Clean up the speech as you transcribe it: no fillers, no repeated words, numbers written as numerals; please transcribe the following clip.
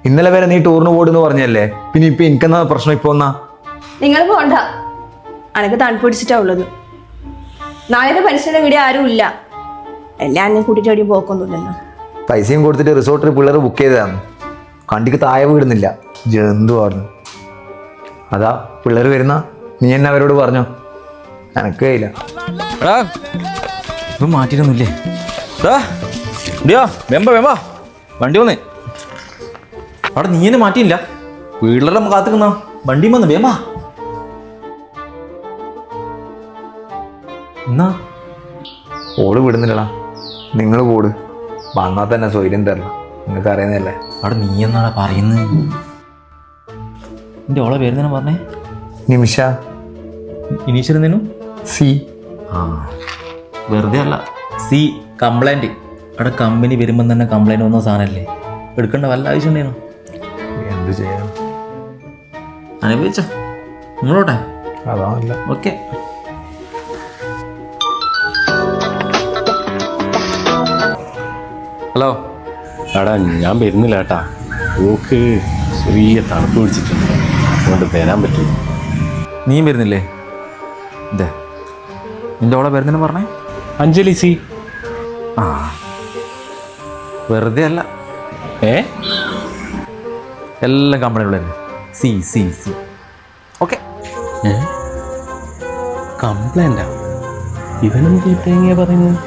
ഇന്നലെ വരെ നീ ടൂറിന് പോടുന്ന് പറഞ്ഞല്ലേ, പിന്നെ ഇപ്പൊ എനിക്കെന്നാ പ്രശ്നം ഇപ്പൊ എന്നാ? നിങ്ങൾ പോണ്ട, അനക്ക് തണുപ്പ് പിടിച്ചിട്ടാ ഉള്ളത്. നാളെ പലിശയുടെ വീട് ആരും ഇല്ല, എല്ലാം അന്നെ കൂട്ടിട്ട് എവിടെയും പോക്കൊന്നുമില്ലല്ലോ. പൈസയും കൊടുത്തിട്ട് റിസോർട്ടിൽ പിള്ളേർ ബുക്ക് ചെയ്തതാണ്. കണ്ടിക്ക് താഴെ വീടുന്നില്ല, ജന്തുവാണ്. അതാ പിള്ളേർ വരുന്ന നീ എന്നെ അവരോട് പറഞ്ഞോ, എനക്ക് കഴിയില്ല. ഇപ്പം മാറ്റിയിട്ടൊന്നുമില്ലേ? വണ്ടി വന്നേ അവിടെ, നീ എന്നെ മാറ്റിയില്ല. വീട്ടിലെ കാത്തുക്കുന്ന വണ്ടി വന്ന് വേമ്പാ. എന്നാ ഓള് വിടുന്നില്ലടാ, നിങ്ങൾ പോട്. വന്നാൽ തന്നെ സ്വൈര്യം തരണം, നിങ്ങൾക്ക് അറിയുന്നതല്ലേ. അവിടെ നീ എന്നാടാ പറയുന്നത്? എൻ്റെ ഓളെ പേര് തന്നെ പറഞ്ഞേ. നിമിഷ. ഇനീഷ്യൽ എന്തേനും? സി. ആ, വെറുതെ അല്ല. C complaint. അവിടെ കമ്പനി വരുമ്പം തന്നെ കംപ്ലൈൻറ്റ് വന്ന സാധനമല്ലേ, എടുക്കേണ്ട വല്ല ആവശ്യം ഉണ്ടായിരുന്നു? എന്ത് ചെയ്യാൻ, അനുഭവിച്ചോ. നമ്മളോട്ടെ അതാണല്ല. ഓക്കെ. ഹലോ. എടാ ഞാൻ വരുന്നില്ല കേട്ടാ, ഓക്ക് ചെറിയ തണുപ്പ് പിടിച്ചിട്ടുണ്ട്, അതുകൊണ്ട് തരാൻ പറ്റില്ല. നീയും വരുന്നില്ലേ? ഇതേ നിൻ്റെ ഓളെ പേര് പറഞ്ഞേ. അഞ്ജലി സി. ആ, വെറുതെ അല്ല, എല്ലാം കമ്പനിയുള്ള സി സി സി. ഓക്കെ. കംപ്ലൈൻ്റാ? ഇവനെന്ത് തേങ്ങ പറയുന്നത്?